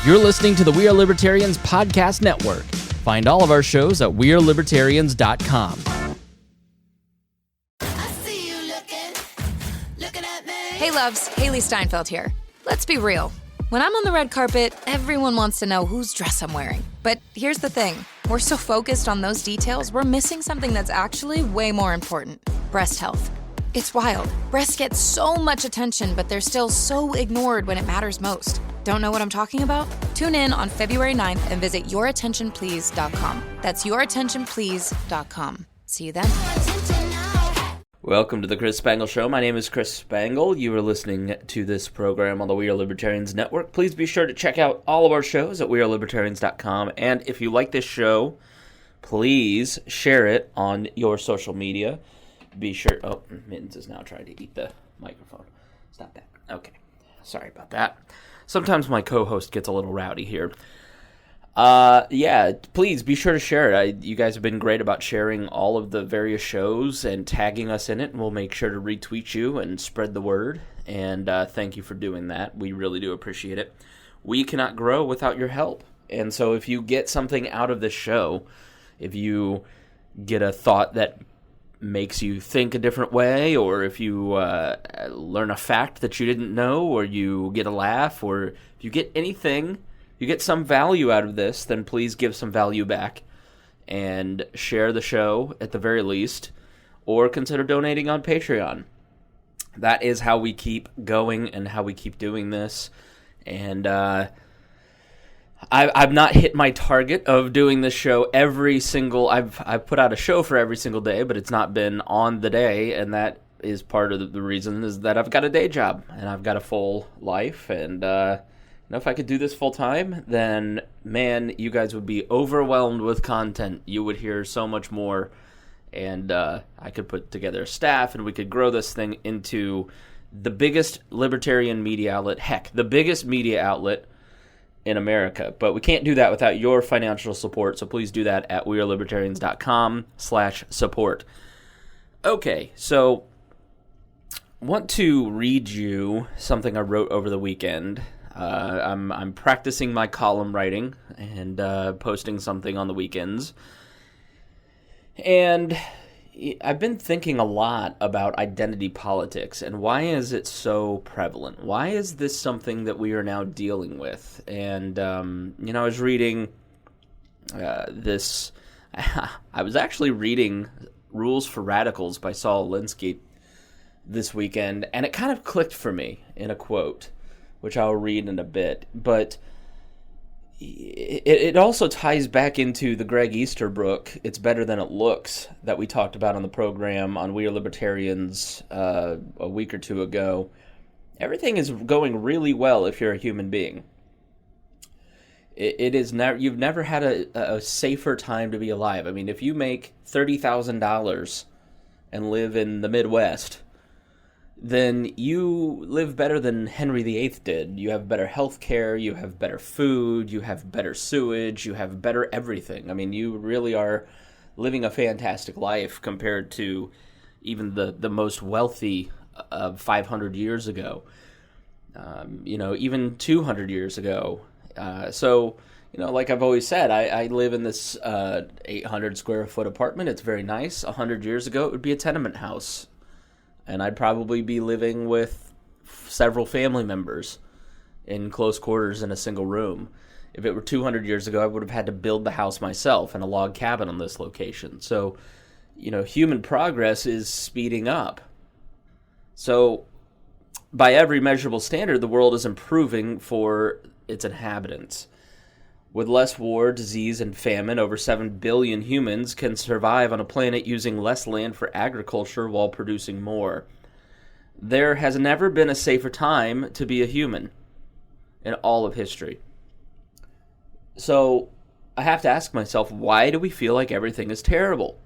You're listening to the We Are Libertarians Podcast Network. Find all of our shows at wearelibertarians.com. Hey loves, Haley Steinfeld here. Let's be real. When I'm on the red carpet, everyone wants to know whose dress I'm wearing. But here's the thing. We're so focused on those details, we're missing something that's actually way more important. Breast health. It's wild. Breasts get so much attention, but they're still so ignored when it matters most. Don't know what I'm talking about? Tune in on February 9th and visit yourattentionplease.com. That's yourattentionplease.com. See you then. Welcome to the Chris Spangle Show. My name is Chris Spangle. You are listening to this program on the We Are Libertarians Network. Please be sure to check out all of our shows at wearelibertarians.com. And if you like this show, please share it on your social media. Be sure... Oh, Mittens is now trying to eat the microphone. Stop that. Okay. Sorry about that. Sometimes my co-host gets a little rowdy here. Please be sure to share it. You guys have been great about sharing all of the various shows and tagging us in it, and we'll make sure to retweet you and spread the word. And thank you for doing that. We really do appreciate it. We cannot grow without your help. And so if you get something out of this show, if you get a thought that makes you think a different way, or if you learn a fact that you didn't know, or you get a laugh, or if you get anything, you get some value out of this, then please give some value back and share the show at the very least, or consider donating on Patreon. That is how we keep going and how we keep doing this. And I've not hit my target of doing this show every single... I've put out a show for every single day, but it's not been on the day, and that is part of the reason is that I've got a day job, and I've got a full life, and if I could do this full time, then, man, you guys would be overwhelmed with content. You would hear so much more, and I could put together a staff, and we could grow this thing into the biggest libertarian media outlet, heck, the biggest media outlet in America. But we can't do that without your financial support, so please do that at wearelibertarians.com/support. Okay, so want to read you something I wrote over the weekend. I'm practicing my column writing and posting something on the weekends. And I've been thinking a lot about identity politics and why is it so prevalent? Why is this something that we are now dealing with? And, I was reading this... I was actually reading Rules for Radicals by Saul Alinsky this weekend, and it kind of clicked for me in a quote, which I'll read in a bit. But it also ties back into the Greg Easterbrook, It's Better Than It Looks, that we talked about on the program on We Are Libertarians a week or two ago. Everything is going really well if you're a human being. It is never, you've never had a safer time to be alive. I mean, if you make $30,000 and live in the Midwest, then you live better than Henry VIII did. You have better health care, you have better food, you have better sewage, you have better everything. I mean, you really are living a fantastic life compared to even the most wealthy of 500 years ago, even 200 years ago. Like I've always said, I live in this 800 square foot apartment. It's very nice. 100 years ago, it would be a tenement house. And I'd probably be living with several family members in close quarters in a single room. If it were 200 years ago, I would have had to build the house myself in a log cabin on this location. So, human progress is speeding up. So, by every measurable standard, the world is improving for its inhabitants. With less war, disease, and famine, over 7 billion humans can survive on a planet using less land for agriculture while producing more. There has never been a safer time to be a human in all of history. So, I have to ask myself, why do we feel like everything is terrible?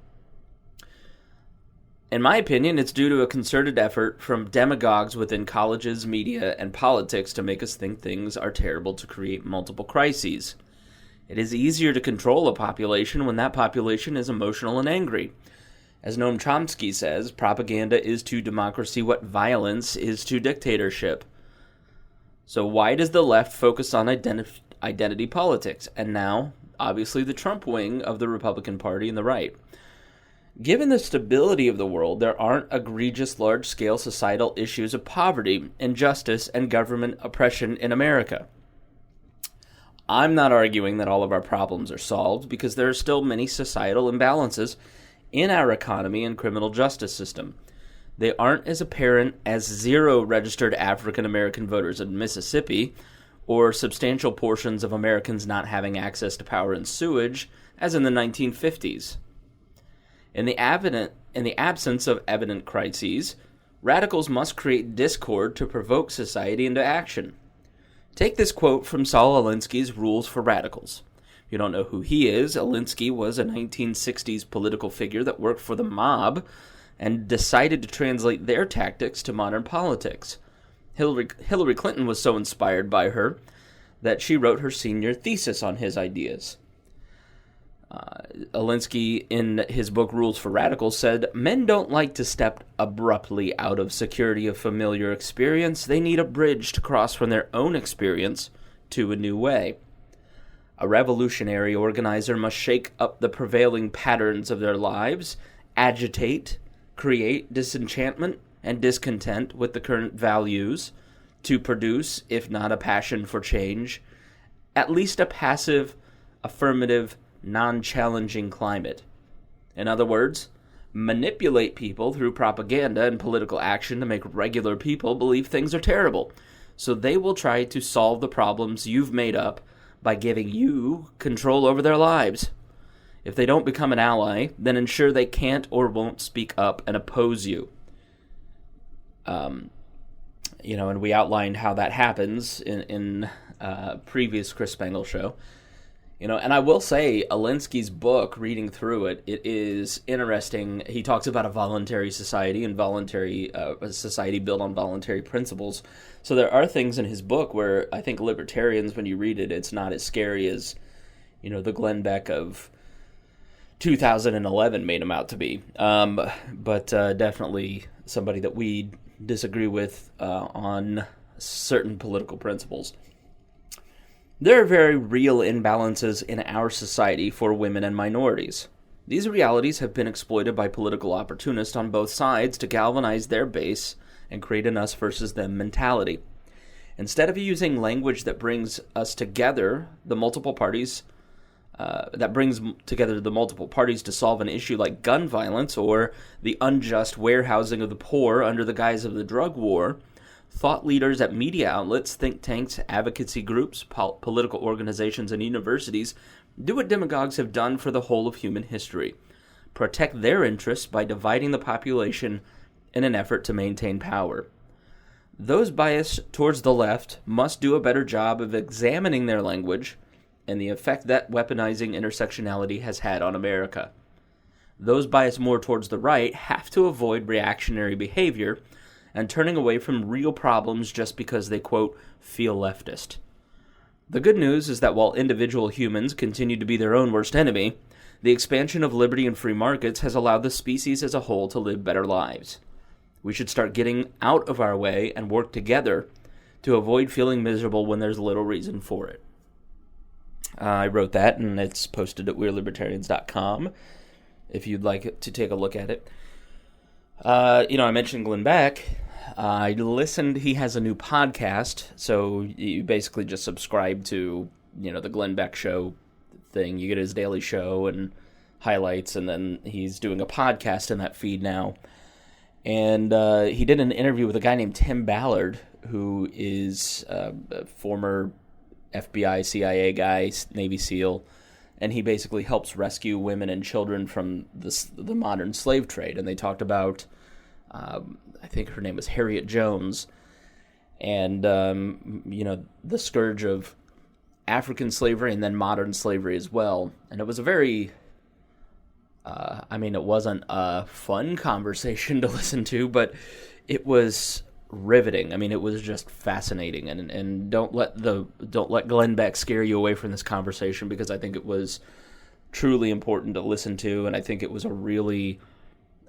In my opinion, it's due to a concerted effort from demagogues within colleges, media, and politics to make us think things are terrible to create multiple crises. It is easier to control a population when that population is emotional and angry. As Noam Chomsky says, propaganda is to democracy what violence is to dictatorship. So why does the left focus on identity politics, and now, obviously, the Trump wing of the Republican Party and the right. Given the stability of the world, there aren't egregious large-scale societal issues of poverty, injustice, and government oppression in America. I'm not arguing that all of our problems are solved, because there are still many societal imbalances in our economy and criminal justice system. They aren't as apparent as zero registered African American voters in Mississippi, or substantial portions of Americans not having access to power and sewage, as in the 1950s. In the absence of evident crises, radicals must create discord to provoke society into action. Take this quote from Saul Alinsky's Rules for Radicals. If you don't know who he is, Alinsky was a 1960s political figure that worked for the mob and decided to translate their tactics to modern politics. Hillary Clinton was so inspired by her that she wrote her senior thesis on his ideas. Alinsky, in his book Rules for Radicals, said, "Men don't like to step abruptly out of security of familiar experience. They need a bridge to cross from their own experience to a new way. A revolutionary organizer must shake up the prevailing patterns of their lives, agitate, create disenchantment and discontent with the current values, to produce, if not a passion for change, at least a passive, affirmative, non-challenging climate. In other words, manipulate people through propaganda and political action to make regular people believe things are terrible, so they will try to solve the problems you've made up by giving you control over their lives. If they don't become an ally, then ensure they can't or won't speak up and oppose you." And we outlined how that happens in previous Chris Spangle show. And I will say, Alinsky's book, reading through it, it is interesting. He talks about a voluntary society and a society built on voluntary principles. So there are things in his book where I think libertarians, when you read it, it's not as scary as, the Glenn Beck of 2011 made him out to be. But definitely somebody that we disagree with on certain political principles. There are very real imbalances in our society for women and minorities. These realities have been exploited by political opportunists on both sides to galvanize their base and create an us versus them mentality. Instead of using language that brings us together, the multiple parties to solve an issue like gun violence or the unjust warehousing of the poor under the guise of the drug war, thought leaders at media outlets, think tanks, advocacy groups, political organizations, and universities do what demagogues have done for the whole of human history: protect their interests by dividing the population in an effort to maintain power. Those biased towards the left must do a better job of examining their language and the effect that weaponizing intersectionality has had on America. Those biased more towards the right have to avoid reactionary behavior and turning away from real problems just because they, quote, feel leftist. The good news is that while individual humans continue to be their own worst enemy, the expansion of liberty and free markets has allowed the species as a whole to live better lives. We should start getting out of our way and work together to avoid feeling miserable when there's little reason for it. I wrote that, and it's posted at We'reLibertarians.com if you'd like to take a look at it. I mentioned Glenn Beck. I listened. He has a new podcast, so you basically just subscribe to, the Glenn Beck show thing. You get his daily show and highlights, and then he's doing a podcast in that feed now. And he did an interview with a guy named Tim Ballard, who is a former FBI, CIA guy, Navy SEAL, and he basically helps rescue women and children from the modern slave trade. And they talked about, I think her name was Harriet Jones, and, the scourge of African slavery and then modern slavery as well. And it was a very, it wasn't a fun conversation to listen to, but it was riveting. It was just fascinating, and don't let Glenn Beck scare you away from this conversation, because I think it was truly important to listen to, and I think it was a really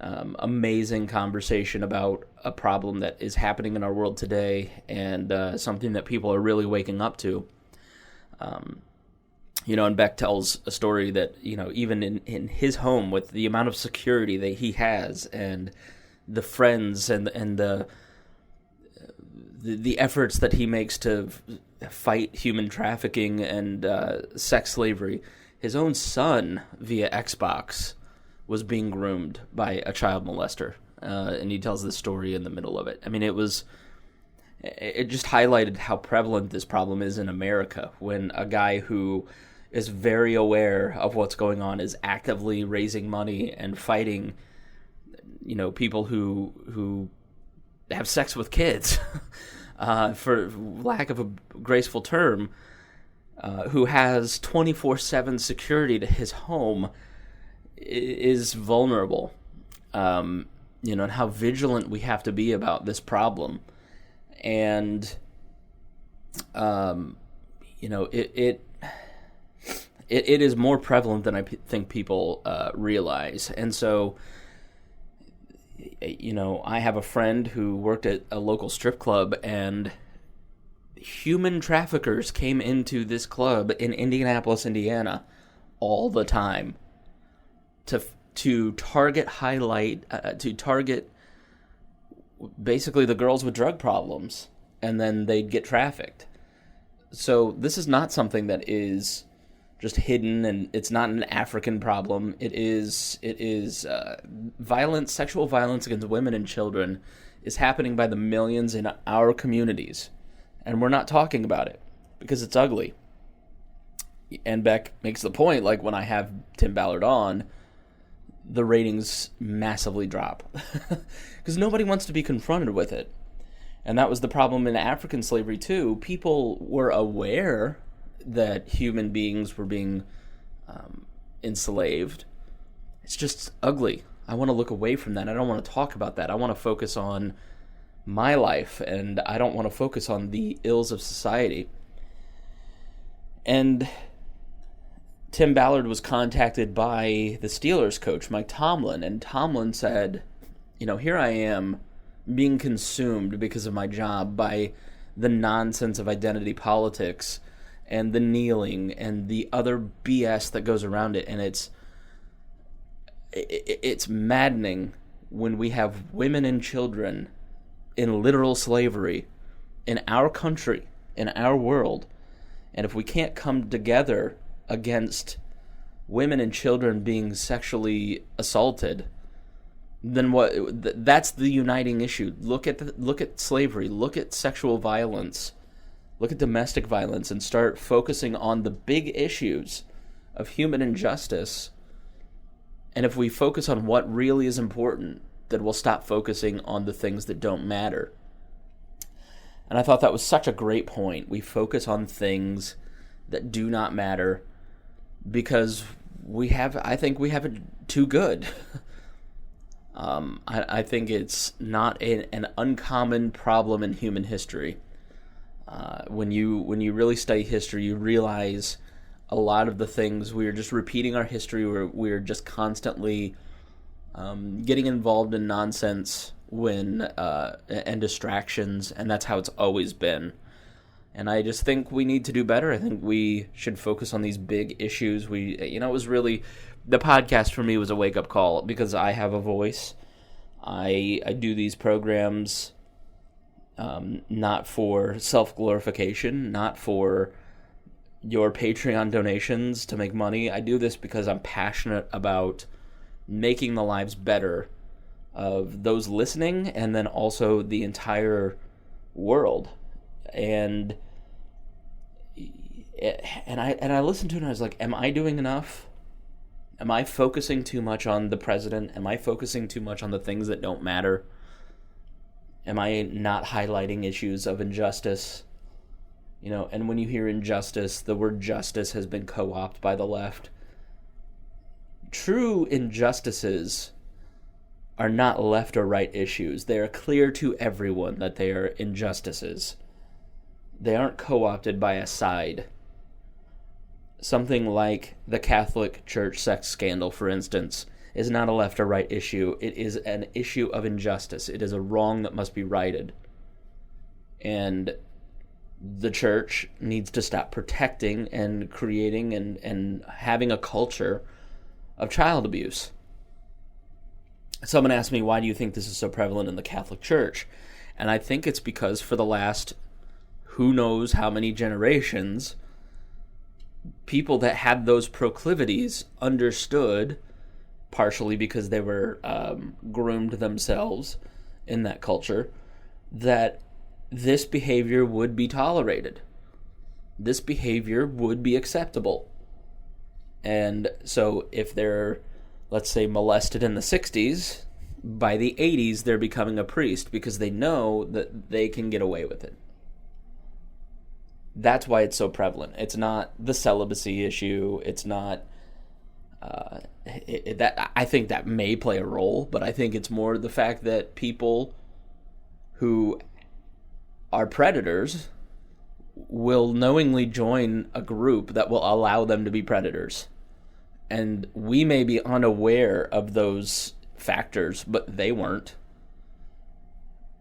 amazing conversation about a problem that is happening in our world today, and something that people are really waking up to. And Beck tells a story that, even in his home, with the amount of security that he has and the friends and the efforts that he makes to fight human trafficking and sex slavery, his own son via Xbox was being groomed by a child molester. And he tells this story in the middle of it. I mean, it just highlighted how prevalent this problem is in America, when a guy who is very aware of what's going on is actively raising money and fighting, people who have sex with kids, for lack of a graceful term, who has 24/7 security to his home, is vulnerable. And how vigilant we have to be about this problem. And, it is more prevalent than I think people realize. And so, I have a friend who worked at a local strip club, and human traffickers came into this club in Indianapolis, Indiana, all the time to target basically the girls with drug problems, and then they'd get trafficked. So this is not something that is just hidden, and it's not an African problem. It is violence, sexual violence against women and children is happening by the millions in our communities, and we're not talking about it because it's ugly. And Beck makes the point, like, when I have Tim Ballard on, the ratings massively drop because nobody wants to be confronted with it. And that was the problem in African slavery too. People were aware that human beings were being enslaved. It's just ugly. I want to look away from that. I don't want to talk about that. I want to focus on my life, and I don't want to focus on the ills of society. And Tim Ballard was contacted by the Steelers coach, Mike Tomlin, and Tomlin said, here I am being consumed because of my job by the nonsense of identity politics and the kneeling and the other BS that goes around it. And it's maddening when we have women and children in literal slavery in our country, in our world. And if we can't come together against women and children being sexually assaulted, then what? That's the uniting issue. Look at slavery, look at sexual violence, look at domestic violence, and start focusing on the big issues of human injustice. And if we focus on what really is important, then we'll stop focusing on the things that don't matter. And I thought that was such a great point. We focus on things that do not matter because I think we have it too good. I think it's not an uncommon problem in human history. When you really study history, you realize a lot of the things we are just repeating our history. We're just constantly getting involved in nonsense and distractions, and that's how it's always been. And I just think we need to do better. I think we should focus on these big issues. It was really, the podcast for me was a wake-up call because I have a voice. I do these programs not for self-glorification, not for your Patreon donations to make money. I do this because I'm passionate about making the lives better of those listening and then also the entire world. And I listened to it and I was like, am I doing enough? Am I focusing too much on the president? Am I focusing too much on the things that don't matter? Am I not highlighting issues of injustice? And when you hear injustice, the word justice has been co-opted by the left. True injustices are not left or right issues. They are clear to everyone that they are injustices. They aren't co-opted by a side. Something like the Catholic Church sex scandal, for instance, is not a left or right issue. It is an issue of injustice. It is a wrong that must be righted. And the church needs to stop protecting and creating and having a culture of child abuse. Someone asked me, why do you think this is so prevalent in the Catholic Church? And I think it's because for the last who knows how many generations, people that had those proclivities understood, partially because they were groomed themselves in that culture, that this behavior would be tolerated. This behavior would be acceptable. And so if they're, let's say, molested in the 60s, by the 80s they're becoming a priest because they know that they can get away with it. That's why it's so prevalent. It's not the celibacy issue. It's not that. I think that may play a role, but I think it's more the fact that people who are predators will knowingly join a group that will allow them to be predators. And we may be unaware of those factors, but they weren't.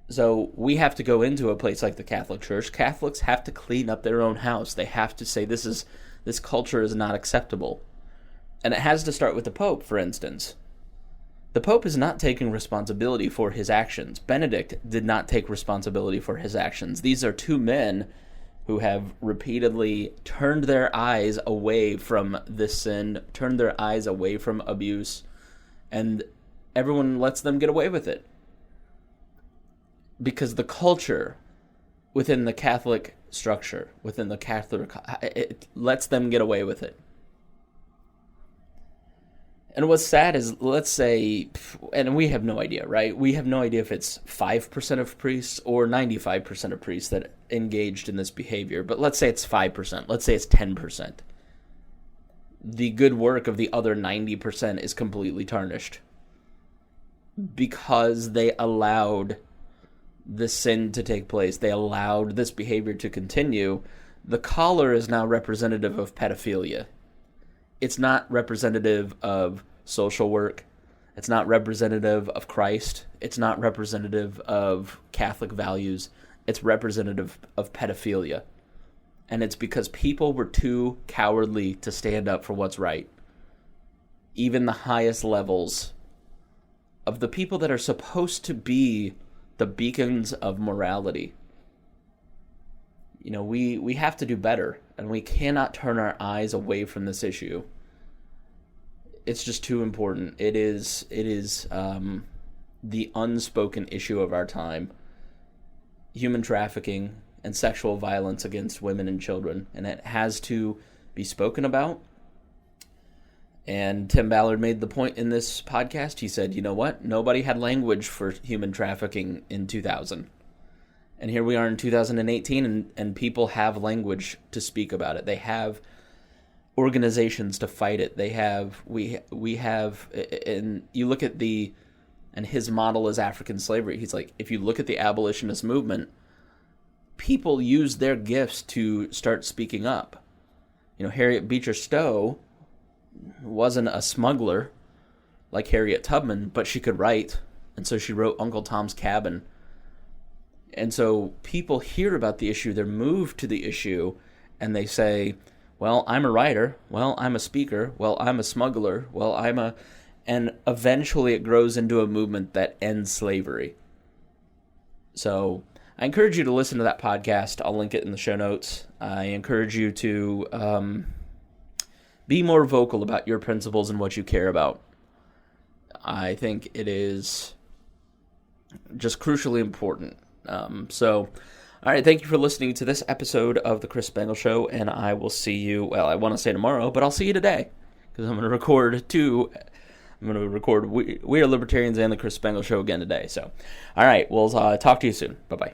So we have to go into a place like the Catholic Church. Catholics have to clean up their own house. They have to say this culture is not acceptable. And it has to start with the Pope, for instance. The Pope is not taking responsibility for his actions. Benedict did not take responsibility for his actions. These are two men who have repeatedly turned their eyes away from this sin, turned their eyes away from abuse, and everyone lets them get away with it. Because the culture within the Catholic structure, within the Catholic, it lets them get away with it. And what's sad is, let's say, and we have no idea, right? We have no idea if it's 5% of priests or 95% of priests that engaged in this behavior. But let's say it's 5%. Let's say it's 10%. The good work of the other 90% is completely tarnished because they allowed the sin to take place. They allowed this behavior to continue. The collar is now representative of pedophilia. It's not representative of social work. It's not representative of Christ. It's not representative of Catholic values. It's representative of pedophilia. And it's because people were too cowardly to stand up for what's right. Even the highest levels of the people that are supposed to be the beacons of morality. You know, we have to do better, and we cannot turn our eyes away from this issue. It's just too important. It is the unspoken issue of our time. Human trafficking and sexual violence against women and children, and it has to be spoken about. And Tim Ballard made the point in this podcast. He said, you know what? Nobody had language for human trafficking in 2000. And here we are in 2018, and people have language to speak about it. They have organizations to fight it. We have, and you look at and his model is African slavery. He's like, if you look at the abolitionist movement, people use their gifts to start speaking up. You know, Harriet Beecher Stowe wasn't a smuggler like Harriet Tubman, but she could write, and so she wrote Uncle Tom's Cabin. And so people hear about the issue, they're moved to the issue, and they say, well, I'm a writer, well, I'm a speaker, well, I'm a smuggler, well, and eventually it grows into a movement that ends slavery. So I encourage you to listen to that podcast. I'll link it in the show notes. I encourage you to be more vocal about your principles and what you care about. I think it is just crucially important. All right, thank you for listening to this episode of the Chris Spangle Show, and I will see you, well, I want to say tomorrow, but I'll see you today, because I'm going to record We Are Libertarians and the Chris Spangle Show again today. So, all right, we'll talk to you soon. Bye-bye.